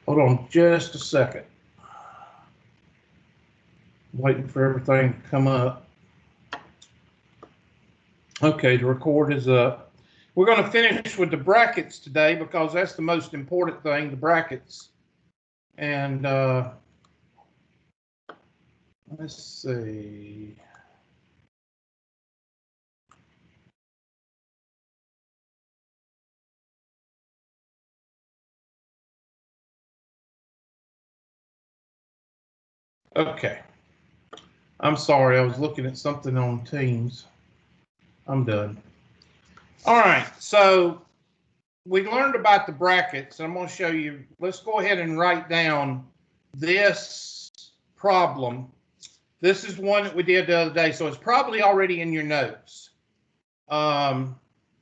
Hold on just a second. Waiting for everything to come up. Okay, the record is up. We're going to finish with the brackets today because that's the most important thing, the brackets. And let's see. Okay. I'm sorry, I was looking at something on Teams. I'm done. All right, so we learned about the brackets. I'm going to show you. Let's go ahead and write down this problem. This is one that we did the other day, so it's probably already in your notes. Let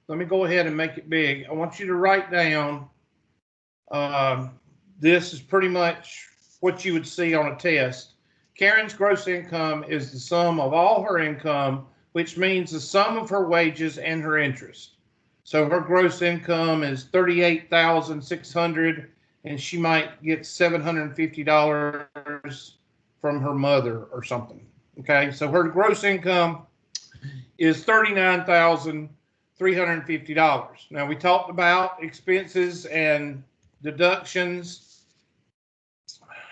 me go ahead and make it big. I want you to write down, this is pretty much what you would see on a test. Karen's gross income is the sum of all her income, which means the sum of her wages and her interest. So her gross income is $38,600, and she might get $750 from her mother or something. Okay, so her gross income is $39,350. Now we talked about expenses and deductions.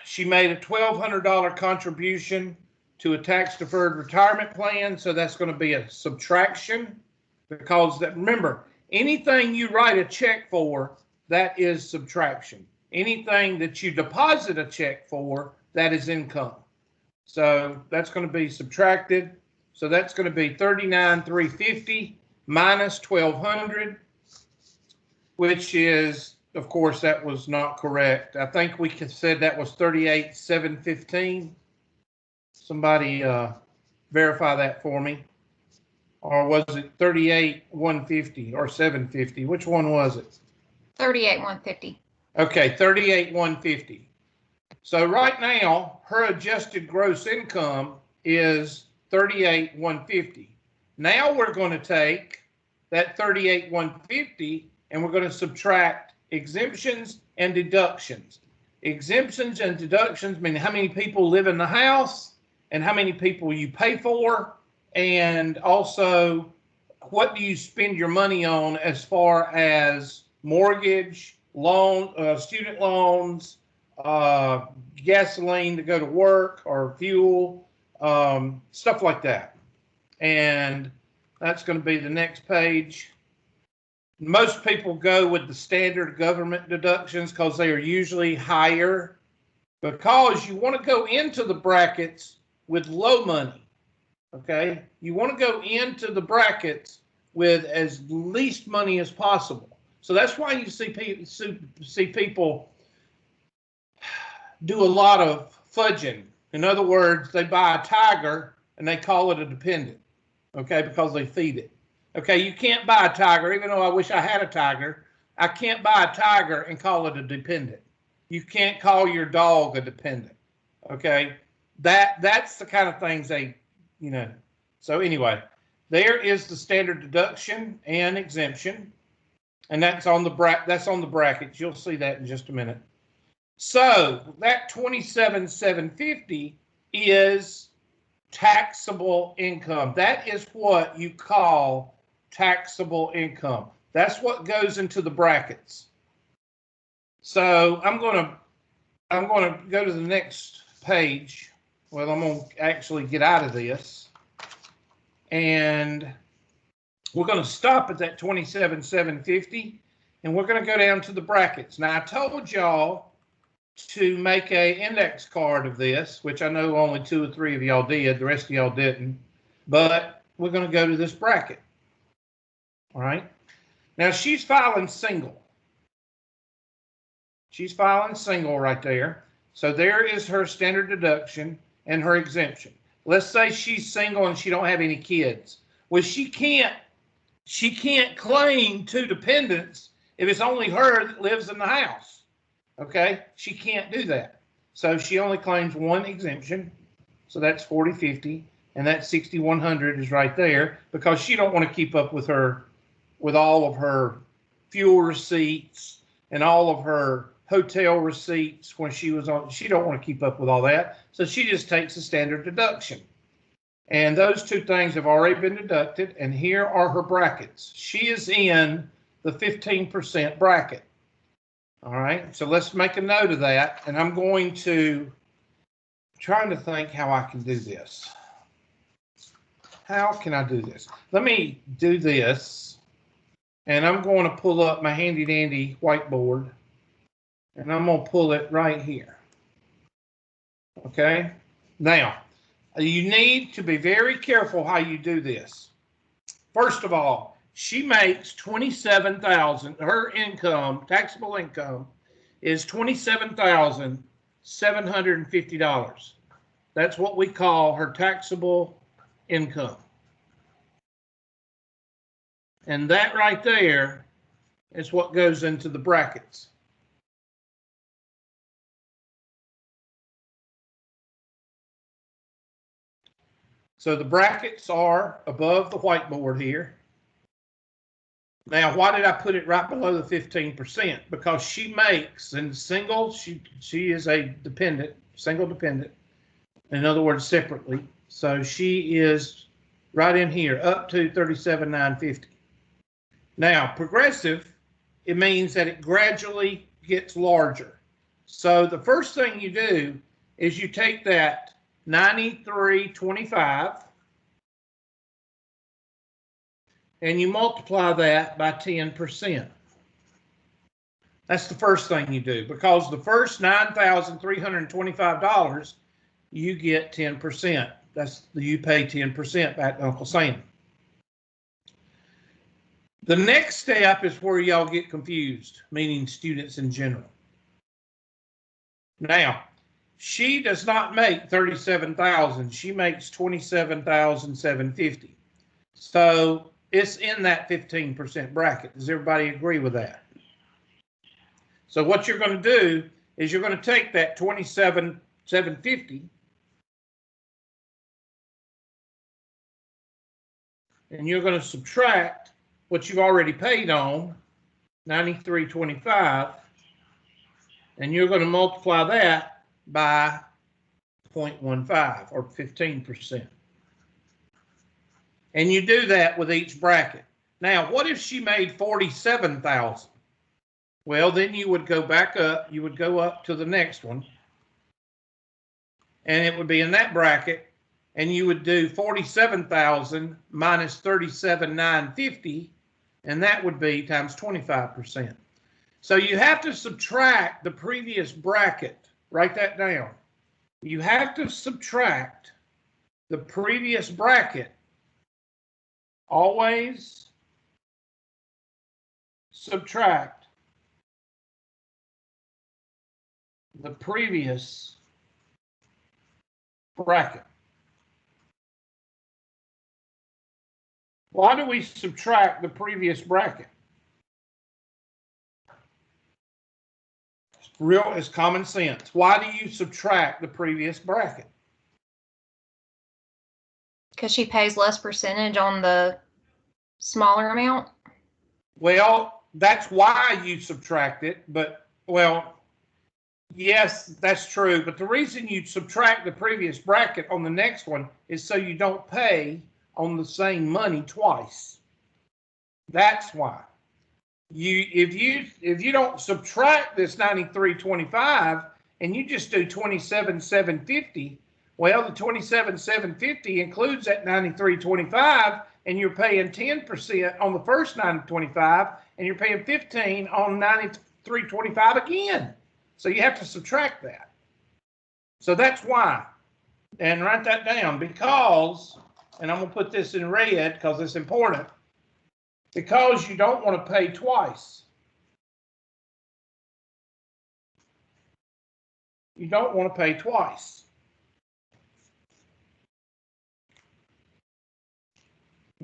She made a $1,200 contribution to a tax deferred retirement plan, so that's going to be a subtraction because that, remember, anything you write a check for, that is subtraction. Anything that you deposit a check for, that is income. So that's going to be subtracted. So that's going to be $39,350 minus $1,200, which is, of course, that was not correct. I think we said that was $38,715. Somebody verify that for me. Or was it $38,150 or $750? Which one was it? $38,150. Okay, $38,150. So right now, her adjusted gross income is $38,150. Now we're going to take that $38,150 and we're going to subtract exemptions and deductions. Exemptions and deductions mean how many people live in the house and how many people you pay for, and also what do you spend your money on as far as mortgage, loan, student loans, gasoline to go to work or fuel, stuff like that. And that's going to be the next page. Most people go with the standard government deductions because they are usually higher, because you want to go into the brackets with low money. Okay, you want to go into the brackets with as least money as possible. So that's why you see people do a lot of fudging. In other words, they buy a tiger and they call it a dependent, okay, because they feed it. Okay, you can't buy a tiger, even though I wish I had a tiger. I can't buy a tiger and call it a dependent. You can't call your dog a dependent, okay? That's the kind of things they, you know. So anyway, there is the standard deduction and exemption, and that's on the brackets. You'll see that in just a minute. So that $27,750 is taxable income. That is what you call taxable income. That's what goes into the brackets. So I'm going to go to the next page. Well, I'm going to actually get out of this, and we're going to stop at that $27,750, and we're going to go down to the brackets. Now, I told y'all to make a index card of this, which I know only 2 or 3 of y'all did. The rest of y'all didn't. But we're going to go to this bracket. All right. Now, she's filing single. She's filing single right there. So there is her standard deduction and her exemption. Let's say she's single and she don't have any kids. Well, she can't claim 2 dependents if it's only her that lives in the house. Okay, she can't do that. So she only claims 1 exemption. So that's $40.50, and that $6,100 is right there because she don't want to keep up with all of her fuel receipts and all of her hotel receipts when she was on. She don't want to keep up with all that, so she just takes a standard deduction. And those two things have already been deducted, and here are her brackets. She is in the 15% bracket. All right, so let's make a note of that, and I'm going to trying to think how I can do this. How can I do this? Let me do this, and I'm going to pull up my handy dandy whiteboard, and I'm going to pull it right here. Okay, now you need to be very careful how you do this. First of all, she makes $27,000. Her income, taxable income, is $27,750. That's what we call her taxable income. And that right there is what goes into the brackets. So the brackets are above the whiteboard here. Now, why did I put it right below the 15%? Because she makes, and single, she is a dependent, single dependent. In other words, separately. So she is right in here, up to $37,950. Now, progressive, it means that it gradually gets larger. So the first thing you do is you take that $93.25 and you multiply that by 10%. That's the first thing you do, because the first $9,325, you get 10%. You pay 10% back to Uncle Sam. The next step is where y'all get confused, meaning students in general. Now, she does not make $37,000. She makes $27,750. So it's in that 15% bracket. Does everybody agree with that? So what you're going to do is you're going to take that $27,750 and you're going to subtract what you've already paid on, $93.25, and you're going to multiply that by 0.15 or 15%. And you do that with each bracket. Now, what if she made $47,000? Well, then you would go back up, you would go up to the next one, and it would be in that bracket, and you would do 47,000 minus 37,950, and that would be times 25%. So you have to subtract the previous bracket. Write that down. You have to subtract the previous bracket. Always subtract the previous bracket. Why do we subtract the previous bracket? It's common sense. Why do you subtract the previous bracket? Because she pays less percentage on the smaller amount. Well, that's why you subtract it, but, well, yes, that's true. But the reason you subtract the previous bracket on the next one is so you don't pay on the same money twice. That's why. If you don't subtract this $93.25 and you just do $27,750, well, the $27,750 includes that $93.25, and you're paying 10% on the first $93.25, and you're paying 15% on $93.25 again. So you have to subtract that. So that's why. And write that down, because, and I'm going to put this in red because it's important, because you don't want to pay twice. You don't want to pay twice.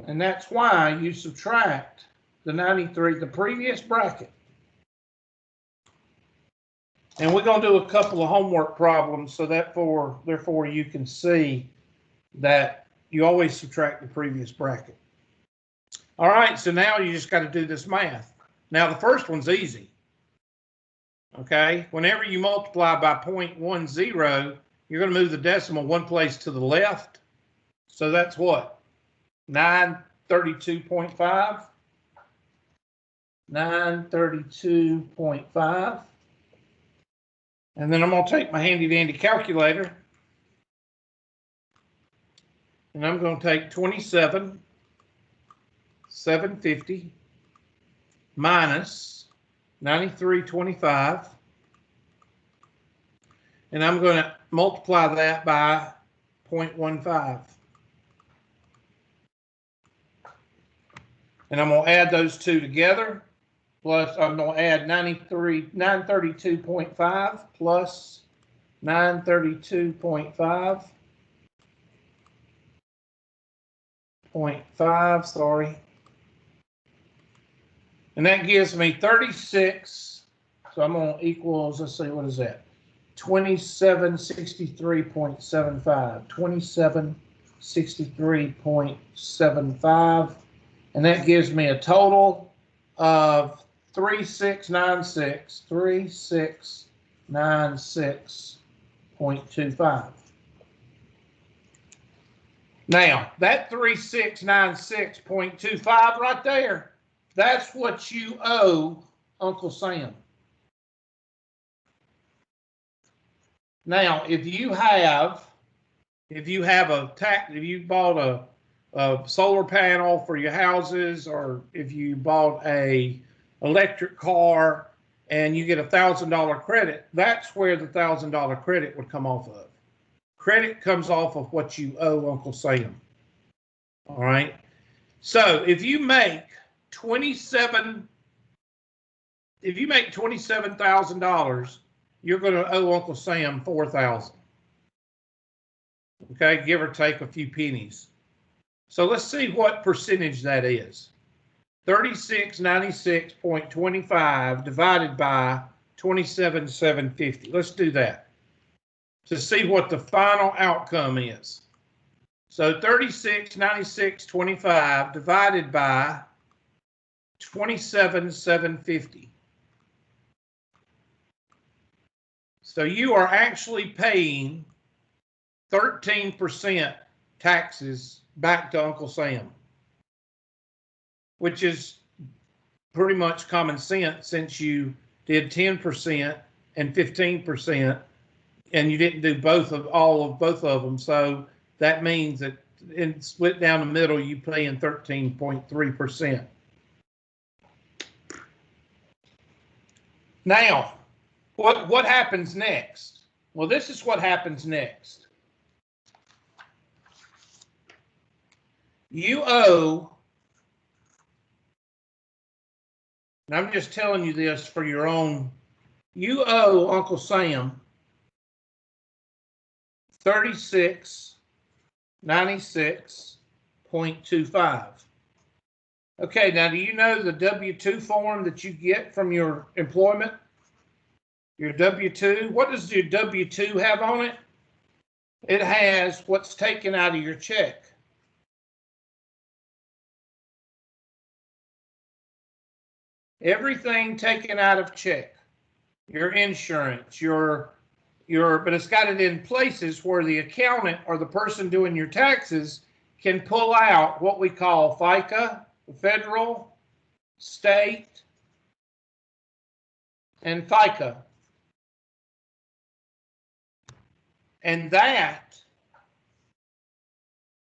And that's why you subtract the 93, the previous bracket. And we're going to do a couple of homework problems so that therefore you can see that you always subtract the previous bracket. All right, so now you just got to do this math. Now the first one's easy. Okay, whenever you multiply by 0.10, you're going to move the decimal one place to the left. So that's what? 932.5. 932.5. And then I'm going to take my handy dandy calculator. And I'm going to take 27,750 minus 93.25. And I'm going to multiply that by 0.15. And I'm going to add those two together. Plus, I'm going to add 932.5 plus 932.5. 0.5, sorry. And that gives me 36. So I'm going to equals, let's see, what is that? 2763.75. 2763.75. And that gives me a total of 3696. 3696.25. Now, that 3696.25 right there, that's what you owe Uncle Sam. Now, if you bought a solar panel for your houses, or if you bought a electric car and you get $1,000 credit, that's where the $1,000 credit would come off of. Credit comes off of what you owe Uncle Sam. All right. So if you make $27,000, you're going to owe Uncle Sam $4,000. Okay, give or take a few pennies. So let's see what percentage that is. 3696.25 divided by 27,750. Let's do that to see what the final outcome is. So 3696.25 divided by 27,750. So you are actually paying 13% taxes back to Uncle Sam, which is pretty much common sense since you did 10% and 15%, and you didn't do both of them. So that means that in split down the middle, you paying 13.3%. Now, what happens next? Well, this is what happens next. You owe, and I'm just telling you this for your own, you owe Uncle Sam $3696.25. Okay, now do you know the W-2 form that you get from your employment? Your W-2, what does your W-2 have on it? It has what's taken out of your check. Everything taken out of check. Your insurance, but it's got it in places where the accountant or the person doing your taxes can pull out what we call FICA, federal, state, and FICA. And that,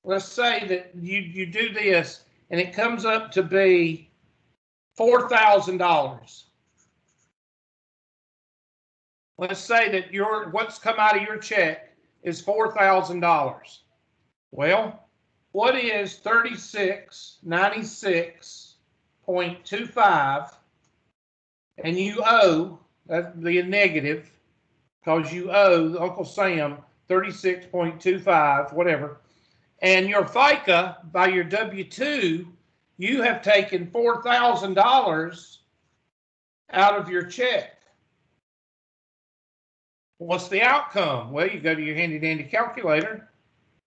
let's say that you do this and it comes up to be $4,000. Let's say that what's come out of your check is $4,000. Well, what is 3696.25? And you owe, that'd be a negative, because you owe Uncle Sam 36.25, whatever. And your FICA, by your W-2, you have taken $4,000 out of your check. What's the outcome? Well, you go to your handy dandy calculator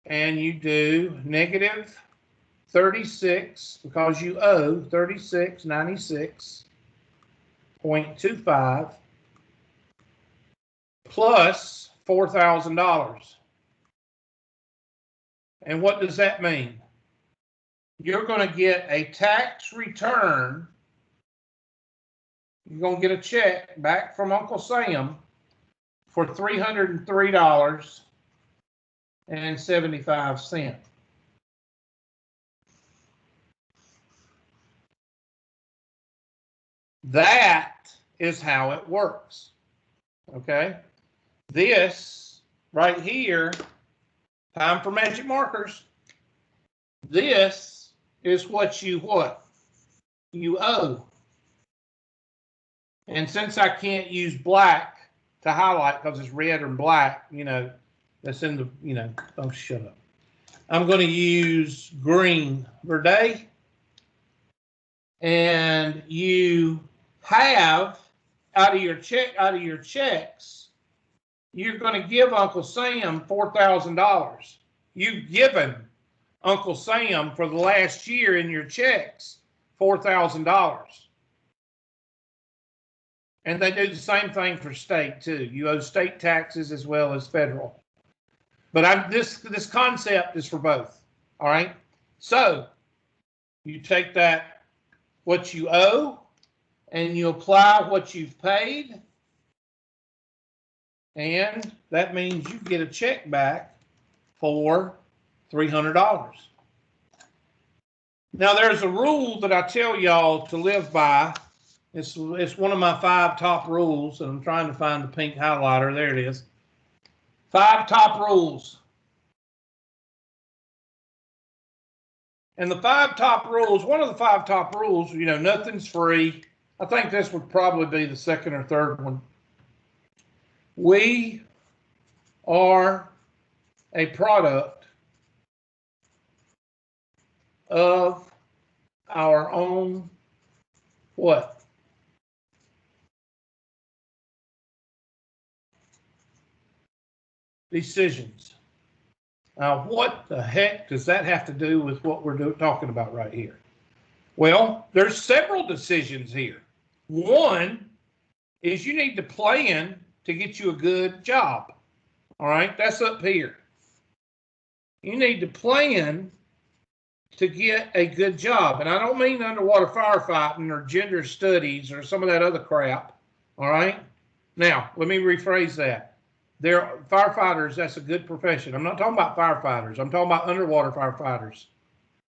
and you do negative 36, because you owe 3696.25 plus $4,000. And what does that mean? You're going to get a tax return. You're going to get a check back from Uncle Sam for $303.75. That is how it works. Okay? This right here, time for magic markers. This is what you owe. And since I can't use black to highlight because it's red and black, you know, that's in the, you know, oh, shut up. I'm going to use green verde. And you have out of your checks, you're going to give Uncle Sam $4,000. You've given Uncle Sam for the last year in your checks $4,000. And they do the same thing for state too. You owe state taxes as well as federal. But this concept is for both. All right. So you take that, what you owe, and you apply what you've paid. And that means you get a check back for $300. Now there's a rule that I tell y'all to live by. It's one of my 5 top rules, and I'm trying to find the pink highlighter. There it is. 5 top rules. And the 5 top rules, one of the 5 top rules, you know, nothing's free. I think this would probably be the second or third one. We are a product of our own what? Decisions. Now, what the heck does that have to do with what we're talking about right here? Well, there's several decisions here. One is you need to plan to get you a good job. All right, that's up here. You need to plan to get a good job. And I don't mean underwater firefighting or gender studies or some of that other crap. All right. Now, let me rephrase that. Firefighters, that's a good profession. I'm not talking about firefighters. I'm talking about underwater firefighters.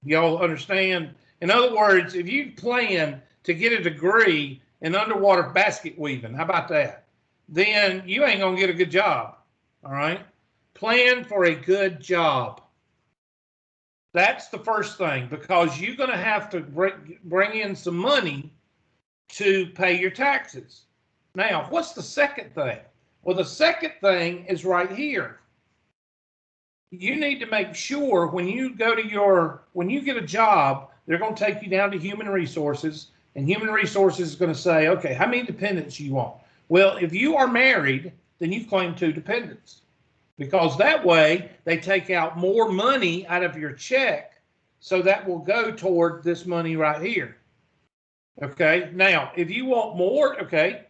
Y'all understand? In other words, if you plan to get a degree in underwater basket weaving, how about that? Then you ain't going to get a good job. All right. Plan for a good job. That's the first thing, because you're going to have to bring in some money to pay your taxes. Now, what's the second thing? Well, the second thing is right here. You need to make sure when you get a job, they're going to take you down to human resources, and human resources is going to say, okay, how many dependents you want? Well, if you are married, then you claim 2 dependents, because that way they take out more money out of your check, so that will go toward this money right here. Okay, now if you want more, okay,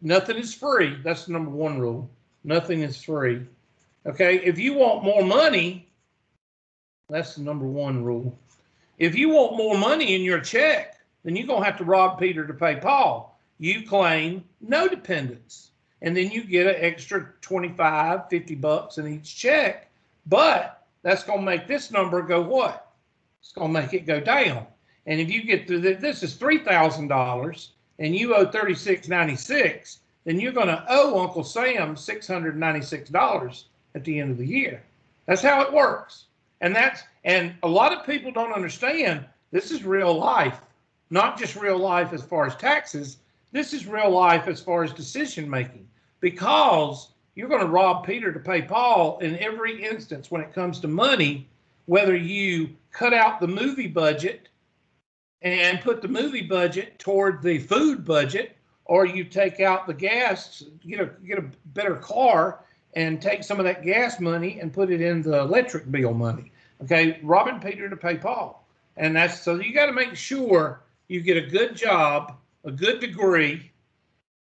nothing is free. That's the number 1 rule. Nothing is free. Okay, if you want more money, that's the number 1 rule. If you want more money in your check, then you're going to have to rob Peter to pay Paul. You claim no dependents, and then you get an extra $25, $50 in each check. But that's going to make this number go what? It's going to make it go down. And if you get to this is $3,000 and you owe $36.96, then you're going to owe Uncle Sam $696 at the end of the year. That's how it works. And a lot of people don't understand this is real life, not just real life as far as taxes. This is real life as far as decision making, because you're going to rob Peter to pay Paul in every instance when it comes to money, whether you cut out the movie budget and put the movie budget toward the food budget, or you take out the gas, get a better car and take some of that gas money and put it in the electric bill money. Okay, robbing Peter to pay Paul. And that's, so you got to make sure you get a good job, a good degree,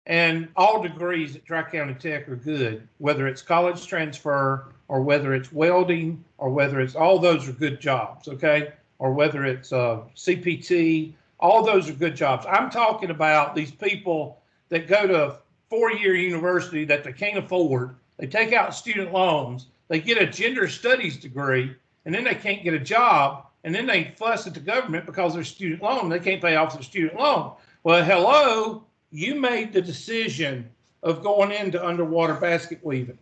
And all degrees at Tri-County Tech are good, whether it's college transfer or whether it's welding or whether it's, all those are good jobs, okay? Or whether it's CPT, all those are good jobs. I'm talking about these people that go to a 4-year university that they can't afford. They take out student loans. They get a gender studies degree, and then they can't get a job. And then they fuss at the government because their student loan, they can't pay off their student loan. Well, hello, you made the decision of going into underwater basket weaving.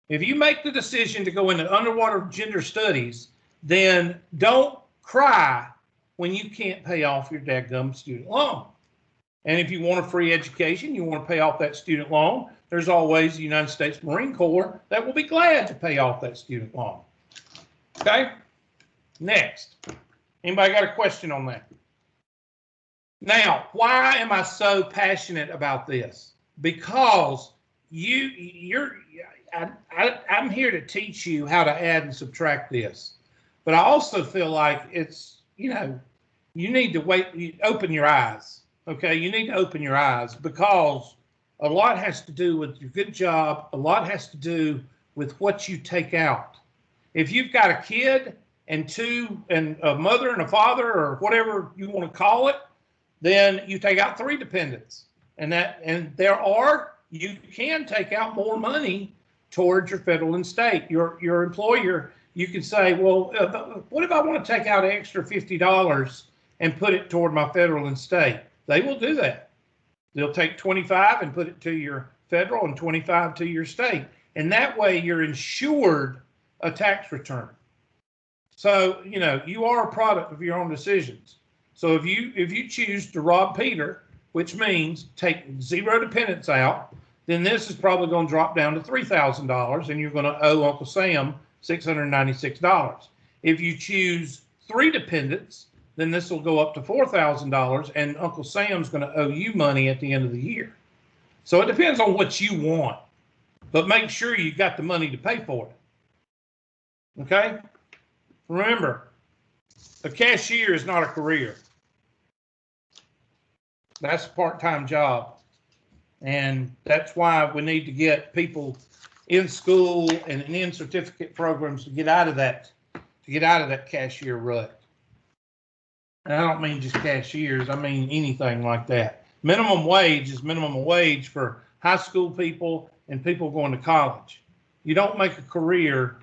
If you make the decision to go into underwater gender studies, then don't cry when you can't pay off your dadgum student loan. And if you want a free education, you want to pay off that student loan, there's always the United States Marine Corps that will be glad to pay off that student loan. Okay? Next. Anybody got a question on that? Now, why am I so passionate about this? Because I'm here to teach you how to add and subtract this. But I also feel like it's, you need to open your eyes. Okay, you need to open your eyes because a lot has to do with your good job. A lot has to do with what you take out. If you've got a kid and a mother and a father or whatever you want to call it, then you take out 3 dependents. You can take out more money towards your federal and state. Your employer, you can say, well, what if I want to take out an extra $50 and put it toward my federal and state? They will do that. They'll take 25 and put it to your federal and 25 to your state. And that way you're insured a tax return. So, you are a product of your own decisions. So if you choose to rob Peter, which means take 0 dependents out, then this is probably going to drop down to $3,000 and you're going to owe Uncle Sam $696. If you choose 3 dependents, then this will go up to $4,000 and Uncle Sam's going to owe you money at the end of the year. So it depends on what you want, but make sure you got the money to pay for it. Okay? Remember, a cashier is not a career. That's a part-time job. And that's why we need to get people in school and in certificate programs to get out of that cashier rut. And I don't mean just cashiers, I mean anything like that. Minimum wage is minimum wage for high school people and people going to college. You don't make a career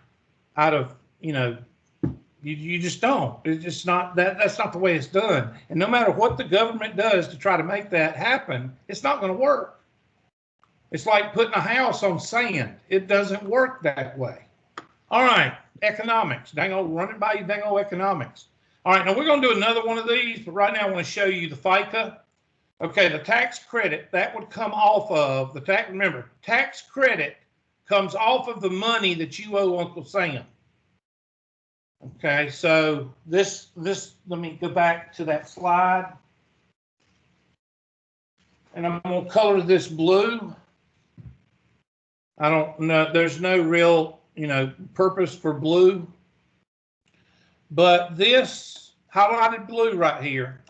out of, you just don't. It's just not that's not the way it's done. And no matter what the government does to try to make that happen, it's not going to work. It's like putting a house on sand. It doesn't work that way. All right, economics. Dang old, run it by you, dang old economics. All right, now we're going to do another one of these, but right now I want to show you the FICA. Okay, the tax credit, that would come off of remember, tax credit comes off of the money that you owe Uncle Sam. Okay, so this, let me go back to that slide. And I'm going to color this blue. I don't know, there's no real, purpose for blue. But this highlighted blue right here,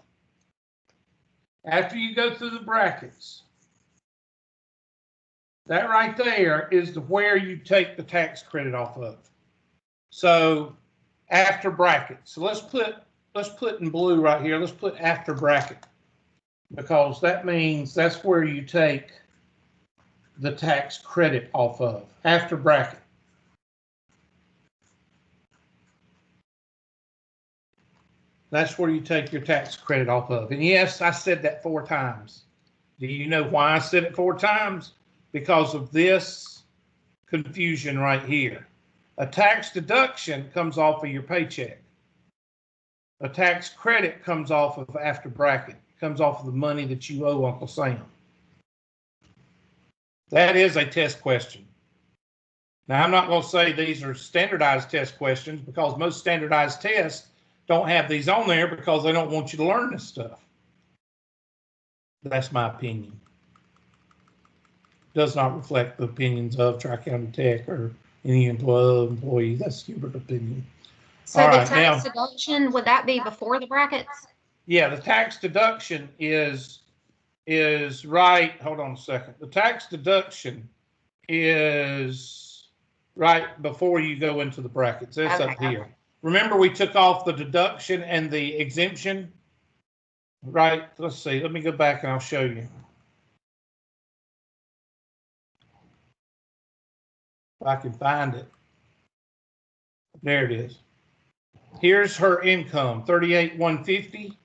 after you go through the brackets, that right there is where you take the tax credit off of. So after brackets. So let's put in blue right here. Let's put after bracket, because that means that's where you take the tax credit off of, after bracket. That's where you take your tax credit off of. And yes, I said that 4 times. Do you know why I said it 4 times? Because of this confusion right here. A tax deduction comes off of your paycheck. A tax credit comes off of after bracket. Comes off of the money that you owe Uncle Sam. That is a test question. Now, I'm not going to say these are standardized test questions, because most standardized tests don't have these on there because they don't want you to learn this stuff. That's my opinion. Does not reflect the opinions of Tri-County Tech or any employee. That's your opinion. So the tax deduction, would that be before the brackets? Yeah, the tax deduction is is right, hold on a second. The tax deduction is right before you go into the brackets. It's Okay, up here. Remember, we took off the deduction and the exemption, right? Let's see. Let me go back and I'll show you. If I can find it. There it is. Here's her income, $38,150,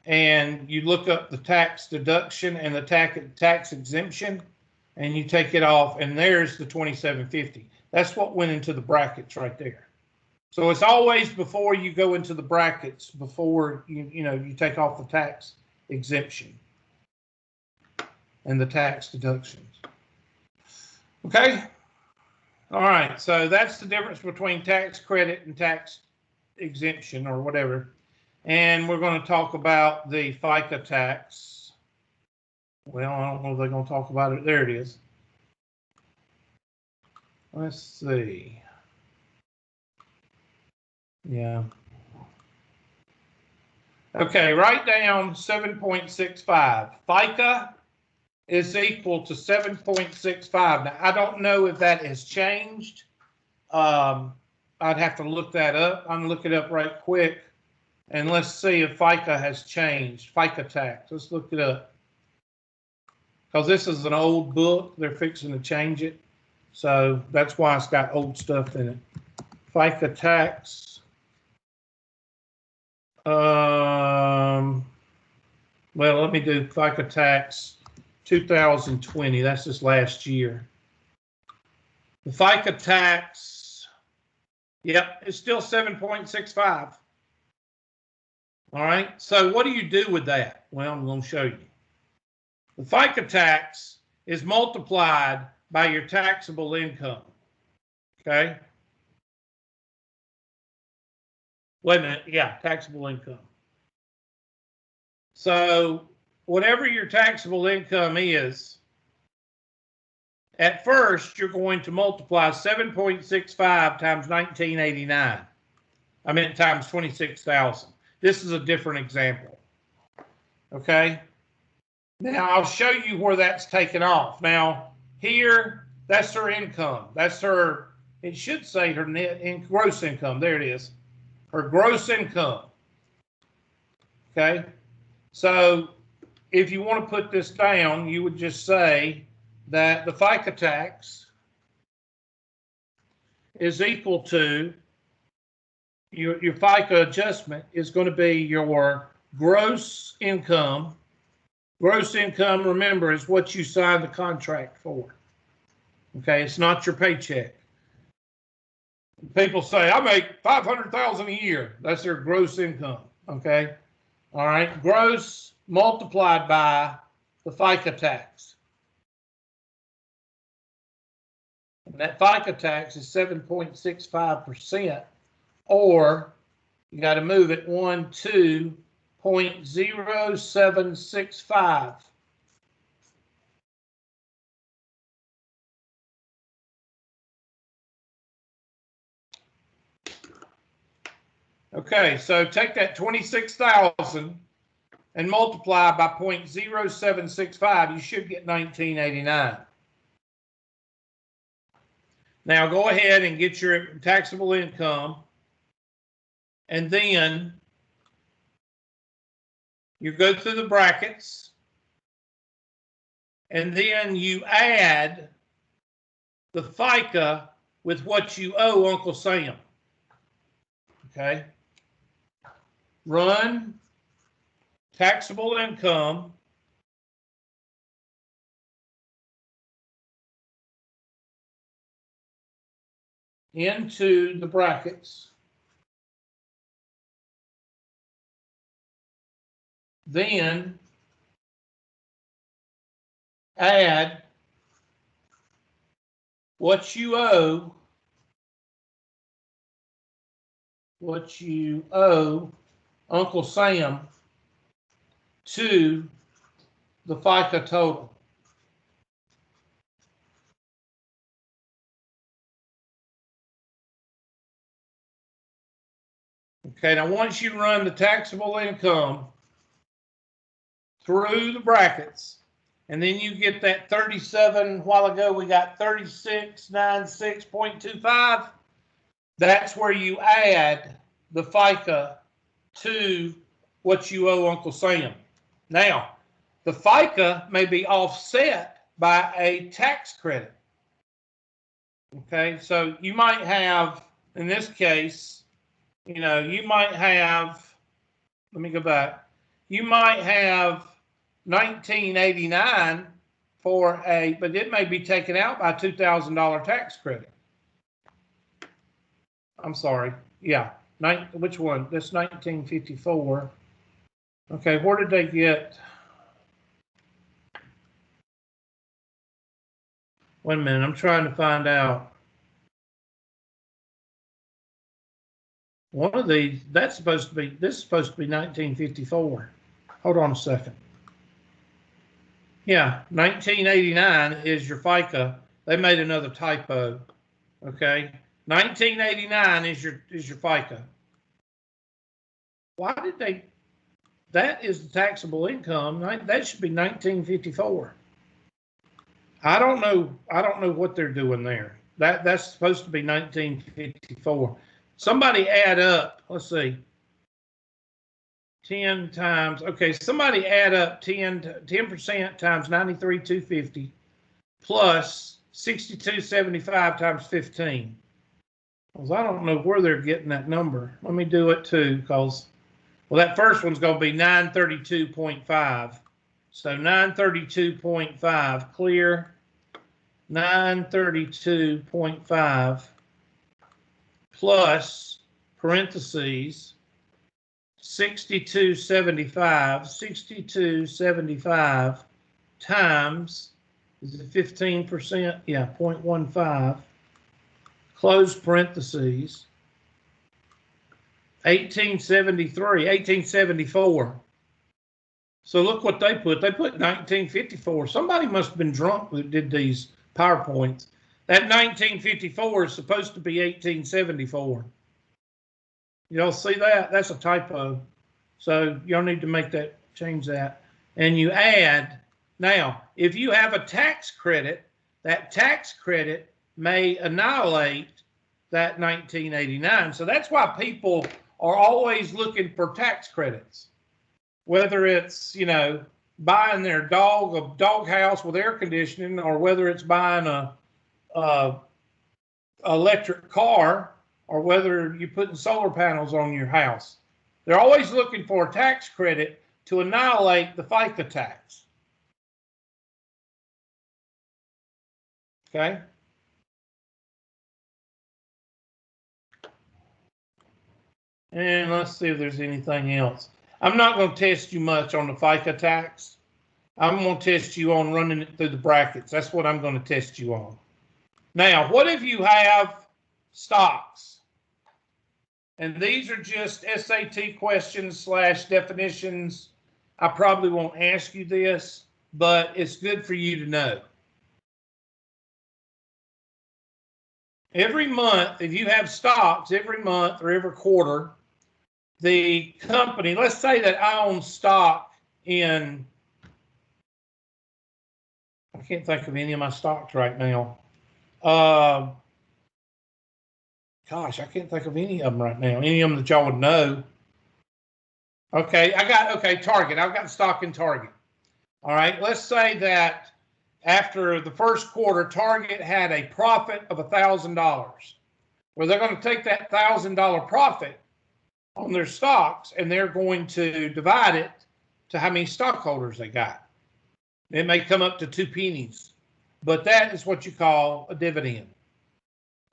and you look up the tax deduction and the tax exemption, and you take it off, and there's the $2,750. That's what went into the brackets right there. So it's always before you go into the brackets, before you take off the tax exemption and the tax deductions. Okay. All right. So that's the difference between tax credit and tax exemption or whatever. And we're going to talk about the FICA tax. Well, I don't know if they're going to talk about it. There it is. Let's see. Yeah. Okay, write down 7.65. FICA is equal to 7.65. Now, I don't know if that has changed. I'd have to look that up. I'm going to look it up right quick. And let's see if FICA has changed. FICA tax. Let's look it up. Because this is an old book. They're fixing to change it. So that's why it's got old stuff in it. FICA tax. Well, let me do FICA tax 2020. That's just last year. The FICA tax, yep, it's still 7.65. All right. So what do you do with that? Well, I'm going to show you. The FICA tax is multiplied by your taxable income. Okay. Wait a minute. Yeah, taxable income. So whatever your taxable income is, at first you're going to multiply 7.65 times 1989. I meant times 26,000. This is a different example. Okay. Now I'll show you where that's taken off. Now here, that's her income. That's her, it should say her net gross income. There it is. Her gross income. Okay. So if you want to put this down, you would just say that the FICA tax is equal to your FICA adjustment is going to be your gross income. Gross income, remember, is what you signed the contract for. Okay, it's not your paycheck. People say, I make $500,000 a year. That's their gross income. Okay. All right. Gross multiplied by the FICA tax. And that FICA tax is 7.65%, or you got to move it 12.0765. Okay, so take that 26,000 and multiply by 0.0765. You should get 1989. Now go ahead and get your taxable income, and then you go through the brackets, and then you add the FICA with what you owe Uncle Sam. Okay. Run taxable income into the brackets. Then add what you owe Uncle Sam to the FICA total. Okay, now once you run the taxable income through the brackets, and then you get that 37. A while ago, we got 3696.25. That's where you add the FICA to what you owe Uncle Sam. Now, the FICA may be offset by a tax credit. Okay, so you might have, in this case, you know, you might have, let me go back, you might have 1989 for a, but it may be taken out by $2,000 tax credit. I'm sorry, yeah, which one? That's 1954. Okay, where did they get? Wait a minute, I'm trying to find out. One of these, that's supposed to be, this is supposed to be 1954. Hold on a second. Yeah, 1989 is your FICA. They made another typo. Okay, 1989 is your FICA. Why did they? That is the taxable income. That should be 1954. I don't know. I don't know what they're doing there. That's supposed to be 1954. Somebody add up. Let's see. 10 times. Okay, somebody add up 10% times 93,250 plus 6275 times 15. Because I don't know where they're getting that number. Let me do it too, because, well, that first one's going to be 932.5. So 932.5 clear. 932.5 plus parentheses 6275 times, is it 15%? Yeah, 0.15, close parentheses, 1874. So look what they put. They put 1954. Somebody must have been drunk that did these PowerPoints. That 1954 is supposed to be 1874. Y'all see that? That's a typo. So y'all need to make that, change that. And you add, now, if you have a tax credit, that tax credit may annihilate that 1989. So that's why people are always looking for tax credits. Whether it's, you know, buying their dog a dog house with air conditioning, or whether it's buying a electric car, or whether you're putting solar panels on your house. They're always looking for a tax credit to annihilate the FICA tax. Okay? And let's see if there's anything else. I'm not going to test you much on the FICA tax. I'm going to test you on running it through the brackets. That's what I'm going to test you on. Now, what if you have stocks? And these are just SAT questions / definitions. I probably won't ask you this, but it's good for you to know. Every month, if you have stocks, every month or every quarter, the company, let's say that I own stock in, I can't think of any of my stocks right now. Gosh, I can't think of any of them right now. Any of them that y'all would know. Okay, Target. I've got stock in Target. All right, let's say that after the first quarter, Target had a profit of $1,000. Well, they're going to take that $1,000 profit on their stocks, and they're going to divide it to how many stockholders they got. It may come up to 2 pennies, but that is what you call a dividend.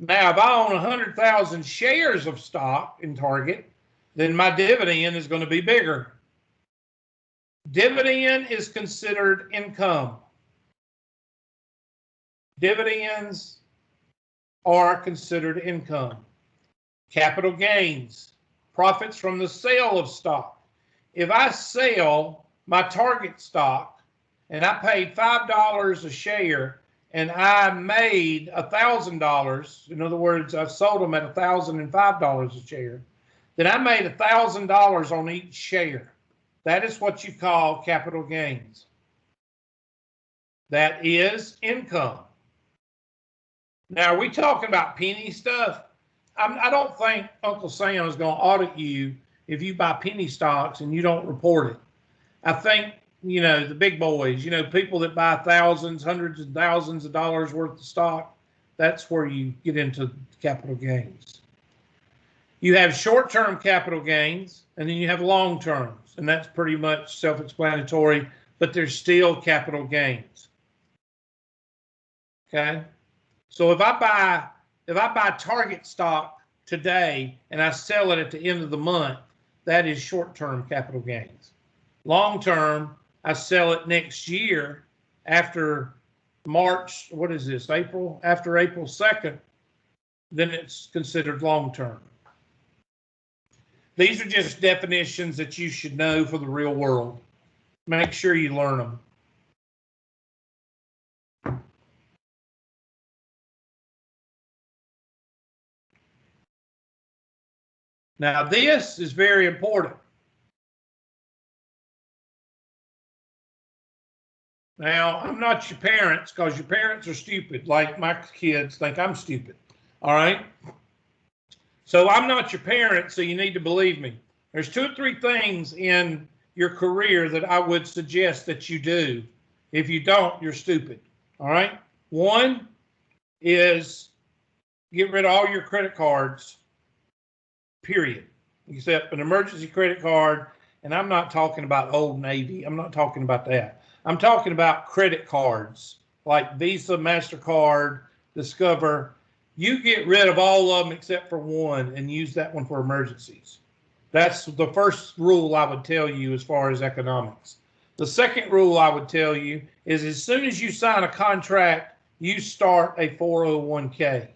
Now, if I own 100,000 shares of stock in Target, then my dividend is going to be bigger. Dividend is considered income. Dividends are considered income. Capital gains, profits from the sale of stock. If I sell my Target stock and I paid $5 a share, and I made $1,000, in other words, I sold them at $1,005 a share, then I made $1,000 on each share. That is what you call capital gains. That is income. Now, are we talking about penny stuff? I don't think Uncle Sam is going to audit you if you buy penny stocks and you don't report it. I think, the big boys, people that buy thousands, hundreds of thousands of dollars worth of stock, that's where you get into capital gains. You have short-term capital gains, and then you have long-terms, and that's pretty much self-explanatory, but there's still capital gains. Okay? So if I buy Target stock today and I sell it at the end of the month, that is short-term capital gains. Long-term, I sell it next year after March, what is this, April? After April 2nd, then it's considered long-term. These are just definitions that you should know for the real world. Make sure you learn them. Now, this is very important. Now, I'm not your parents because your parents are stupid, like my kids think I'm stupid. All right? So I'm not your parent, so you need to believe me. There's 2 or 3 things in your career that I would suggest that you do. If you don't, you're stupid. All right? One is get rid of all your credit cards, period, except an emergency credit card. And I'm not talking about Old Navy. I'm not talking about that. I'm talking about credit cards like Visa, MasterCard, Discover. You get rid of all of them except for one and use that one for emergencies. That's the first rule I would tell you as far as economics. The second rule I would tell you is as soon as you sign a contract, you start a 401k.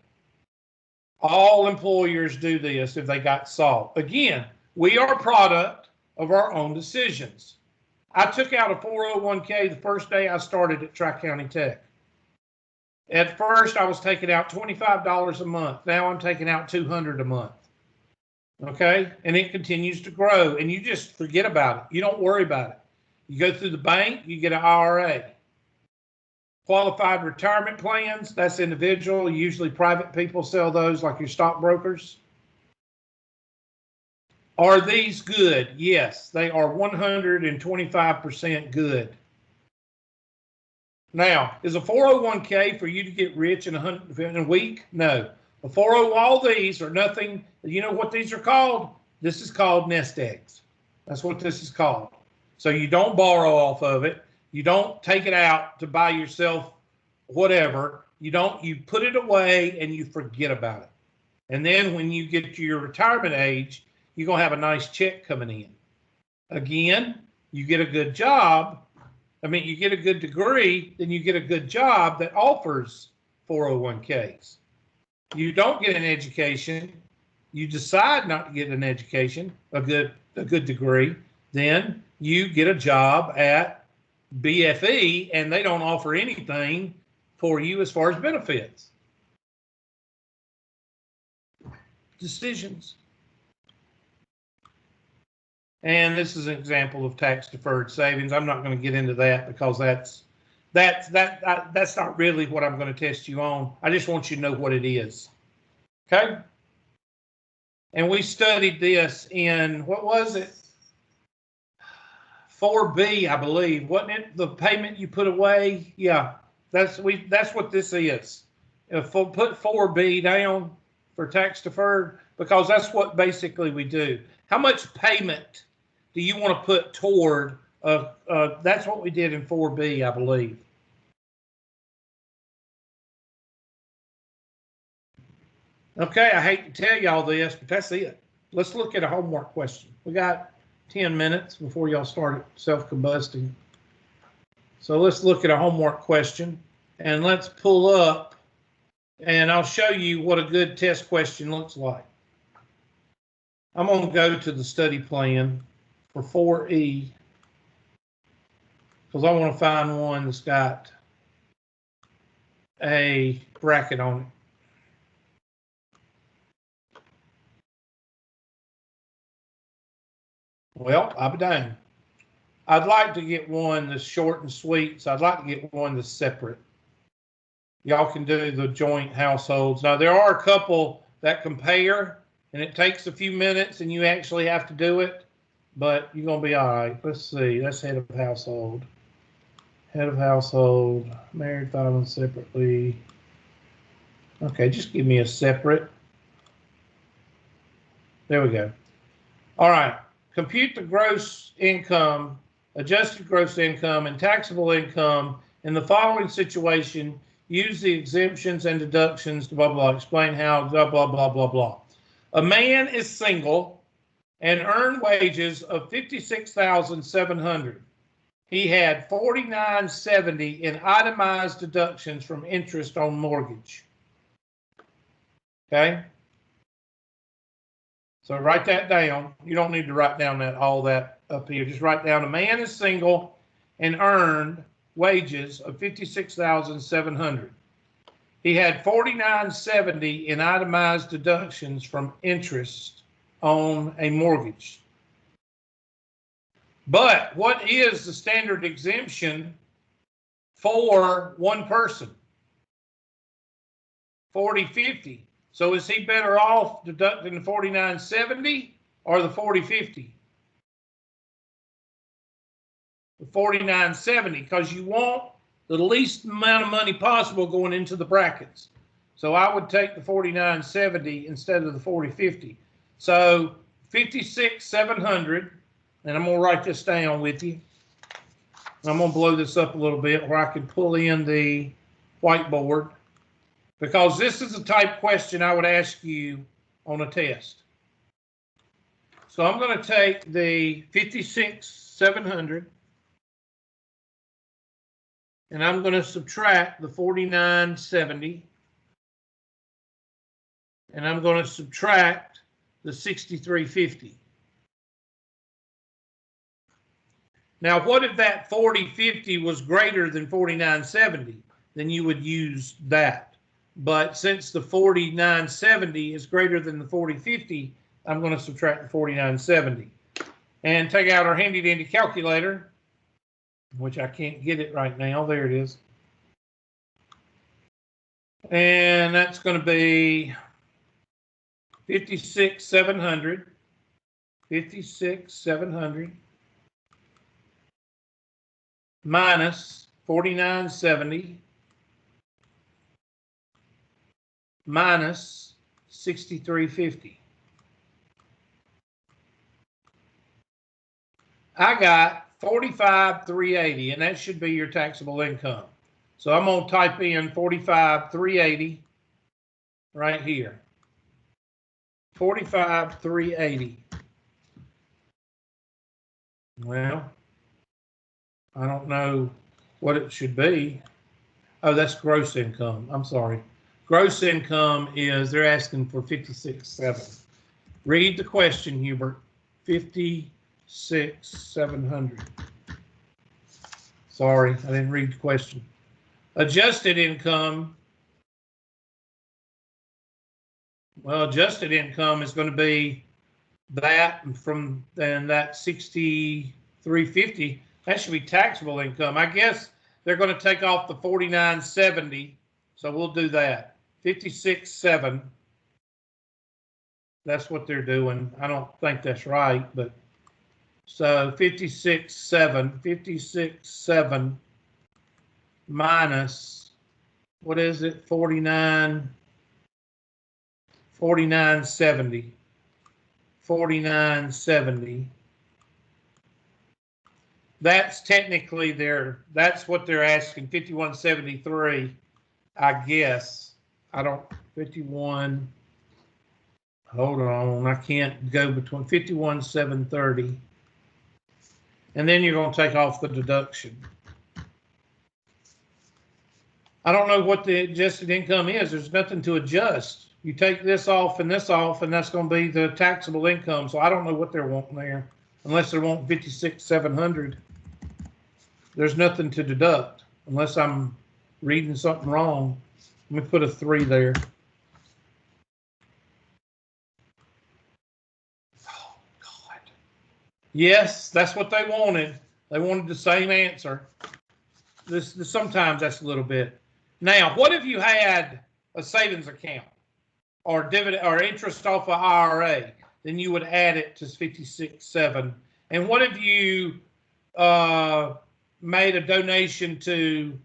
All employers do this if they got salt. Again, we are a product of our own decisions. I took out a 401k the first day I started at Tri-County Tech. At first, I was taking out $25 a month. Now I'm taking out $200 a month. Okay? And it continues to grow. And you just forget about it. You don't worry about it. You go through the bank, you get an IRA. Qualified retirement plans, that's individual. Usually private people sell those like your stockbrokers. Are these good? Yes, they are 125% good. Now, is a 401k for you to get rich in a week? No. A 40, all these are nothing. You know what these are called? This is called nest eggs. That's what this is called. So you don't borrow off of it. You don't take it out to buy yourself whatever. You put it away and you forget about it. And then when you get to your retirement age, you're going to have a nice check coming in. Again, you get a good job. You get a good degree, then you get a good job that offers 401ks. You don't get an education, you decide not to get an education, a good degree, then you get a job at BFE and they don't offer anything for you as far as benefits. Decisions. And this is an example of tax deferred savings. I'm not going to get into that because that's not really what I'm going to test you on. I just want you to know what it is. Okay? And we studied this in, what was it? 4B, I believe. Wasn't it the payment you put away? Yeah, that's what this is. Put 4B down for tax deferred because that's what basically we do. How much payment do you want to put toward, that's what we did in 4B, I believe. Okay, I hate to tell y'all this, but that's it. Let's look at a homework question. We got 10 minutes before y'all start self-combusting. So let's look at a homework question and let's pull up and I'll show you what a good test question looks like. I'm going to go to the study plan for 4E because I want to find one that's got a bracket on it. Well, I'll be dang. I'd like to get one that's short and sweet, so I'd like to get one that's separate. Y'all can do the joint households. Now, there are a couple that compare, and it takes a few minutes, and you actually have to do it, but you're going to be all right. Let's see. That's head of household. Head of household, married, filing separately. Okay, just give me a separate. There we go. All right. Compute the gross income, adjusted gross income, and taxable income in the following situation. Use the exemptions and deductions to blah, blah, blah. Explain how blah, blah, blah, blah, blah. A man is single and earned wages of $56,700. He had $49.70 in itemized deductions from interest on mortgage. Okay? So write that down. You don't need to write down all that up here. Just write down a man is single and earned wages of $56,700. He had $49.70 in itemized deductions from interest on a mortgage. But what is the standard exemption for one person? 40/50. So is he better off deducting the $49.70 or the 40/50? The $49.70, because you want the least amount of money possible going into the brackets. So I would take the $49.70 instead of the 40/50. So $56,700, and I'm going to write this down with you. I'm going to blow this up a little bit where I can pull in the whiteboard, because this is the type question I would ask you on a test. So I'm going to take the $56,700 and I'm going to subtract the $49.70 and I'm going to subtract the $63.50. Now, what if that 40/50 was greater than 49.70? Then you would use that. But since the 49.70 is greater than the 40/50, I'm going to subtract the 49.70. And take out our handy dandy calculator, which I can't get it right now. There it is. And that's going to be 56,700. 56,700. Minus 49.70 minus 63.50. I got 45,380, and that should be your taxable income. So I'm going to type in 45,380 right here. 45,380. Well, I don't know what it should be. Oh, that's gross income. I'm sorry. Gross income is, they're asking for 56,700. Read the question, Hubert. 56,700. Sorry, I didn't read the question. Adjusted income. Well, adjusted income is going to be that from then that 63.50. That should be taxable income. I guess they're going to take off the 49.70, so we'll do that. 56.7. That's what they're doing. I don't think that's right, but so 56.7. 56.7 minus, what is it? 49.70. 49.70. That's technically that's what they're asking, 51.73, I guess. I don't, 51, hold on, I can't go between 51.730. And then you're going to take off the deduction. I don't know what the adjusted income is. There's nothing to adjust. You take this off, and that's going to be the taxable income. So I don't know what they're wanting there, unless they're wanting 56,700. There's nothing to deduct, unless I'm reading something wrong. Let me put a 3 there. Oh, God. Yes, that's what they wanted. They wanted the same answer. This sometimes that's a little bit. Now, what if you had a savings account or dividend or interest off of IRA? Then you would add it to 56.7. And what if you made a donation to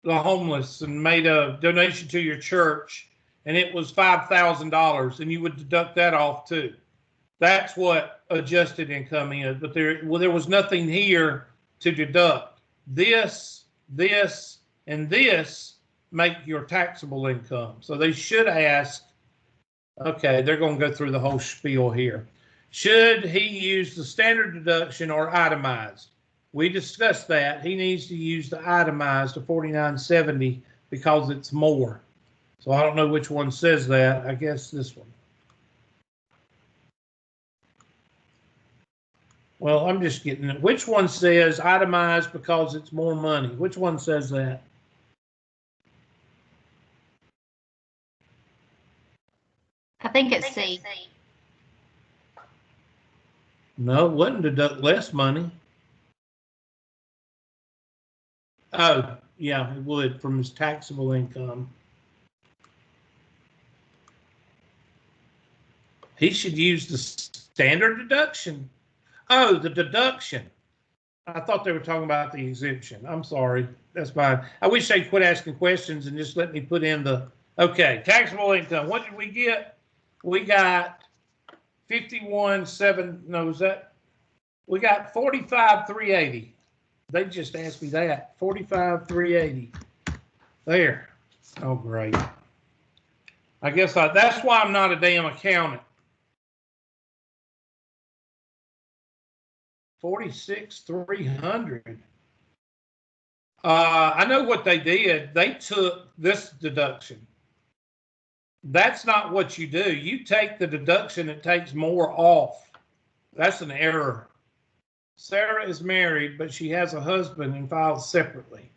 the homeless and made a donation to your church, and it was $5,000, and you would deduct that off too? That's what adjusted income is. But there was nothing here to deduct. This, and this make your taxable income. So they should ask, okay, they're going to go through the whole spiel here. Should he use the standard deduction or itemized? We discussed that. He needs to use the itemized to 4970 because it's more. So I don't know which one says that. I guess this one. Well, I'm just getting it. Which one says itemized because it's more money? Which one says that? I think it's C. No, it wouldn't deduct less money. Oh, yeah, it would from his taxable income. He should use the standard deduction. Oh, the deduction. I thought they were talking about the exemption. I'm sorry. That's fine. I wish they'd quit asking questions and just let me put in the, okay, taxable income. What did we get? We got 51.7, no, is that? We got 45,380. They just asked me that. 45,380. There. Oh, great. I guess that's why I'm not a damn accountant. 46,300. I know what they did. They took this deduction. That's not what you do. You take the deduction that takes more off. That's an error. Sarah is married, but she has a husband and files separately.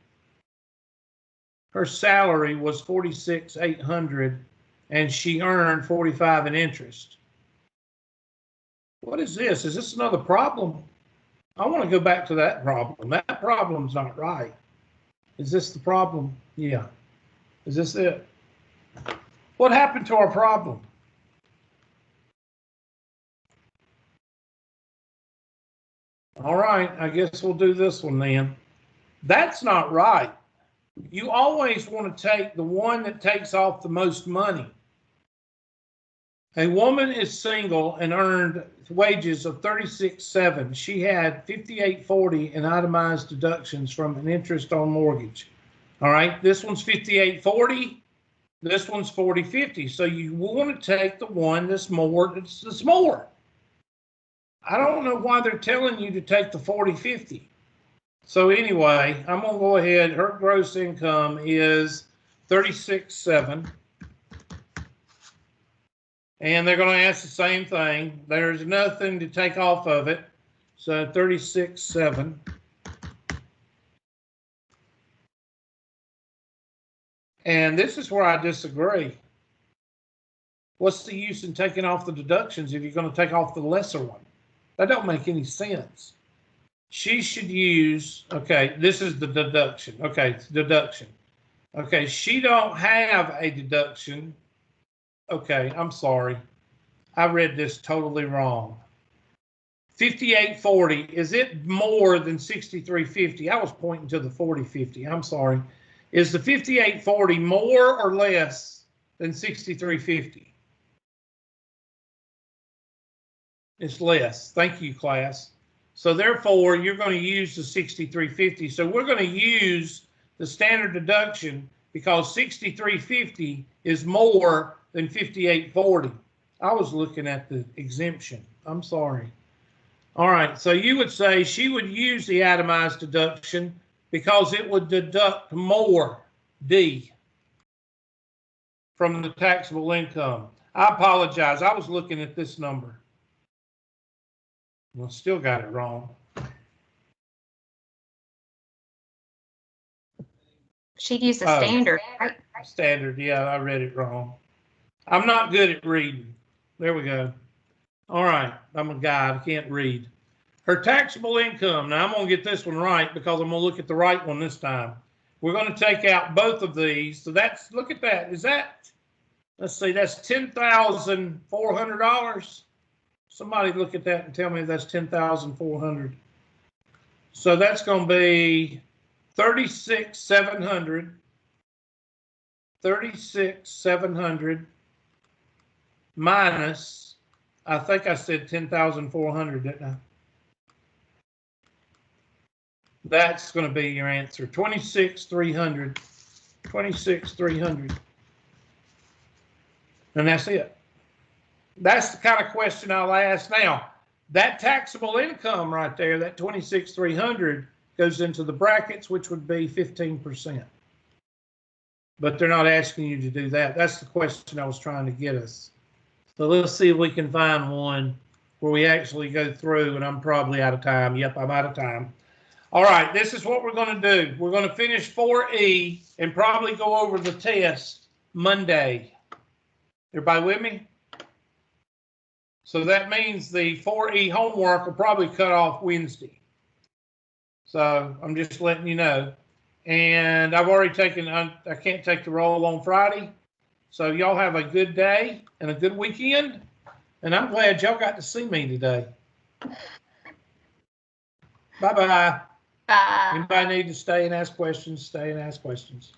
Her salary was 46,800, and she earned 45 in interest. What is this? Is this another problem? I want to go back to that problem. That problem's not right. Is this the problem? Yeah. Is this it? What happened to our problem? All right, I guess we'll do this one then. That's not right. You always want to take the one that takes off the most money. A woman is single and earned wages of 36,700. She had 5840 in itemized deductions from an interest on mortgage. All right, this one's 5840. This one's 4050. So you want to take the one that's more. That's more. I don't know why they're telling you to take the 4050. So anyway, I'm going to go ahead. Her gross income is 36,700. And they're going to ask the same thing. There's nothing to take off of it. So 36,700. And this is where I disagree. What's the use in taking off the deductions if you're going to take off the lesser one? That don't make any sense. She should use, okay, this is the deduction. Okay, it's deduction. Okay, she don't have a deduction. Okay, I'm sorry. I read this totally wrong. 5840, is it more than 6350? I was pointing to the 4050. I'm sorry. Is the 5840 more or less than 6350? It's less. Thank you, class. So therefore, you're going to use the 6350. So we're going to use the standard deduction because 6350 is more than 5840. I was looking at the exemption. I'm sorry. All right. So you would say she would use the itemized deduction because it would deduct more, D, from the taxable income. I apologize. I was looking at this number. Well, still got it wrong. She'd use the standard, right? Standard, yeah, I read it wrong. I'm not good at reading. There we go. All right, I'm a guy, I can't read. Her taxable income, now I'm going to get this one right because I'm going to look at the right one this time. We're going to take out both of these. So that's, look at that. Is that, let's see, that's $10,400. Somebody look at that and tell me if that's $10,400. So that's going to be $36,700. $36,700 minus, I think I said $10,400, didn't I? That's going to be your answer. $26,300. $26,300. And that's it. That's the kind of question I'll ask. Now, that taxable income right there, that $26,300 goes into the brackets, which would be 15%. But they're not asking you to do that. That's the question I was trying to get us. So let's see if we can find one where we actually go through, and I'm probably out of time. Yep, I'm out of time. All right, this is what we're going to do. We're going to finish 4E and probably go over the test Monday. Everybody with me? So that means the 4E homework will probably cut off Wednesday. So I'm just letting you know. And I've already taken, I can't take the roll on Friday. So y'all have a good day and a good weekend. And I'm glad y'all got to see me today. Bye-bye. Bye. Anybody need to stay and ask questions, stay and ask questions.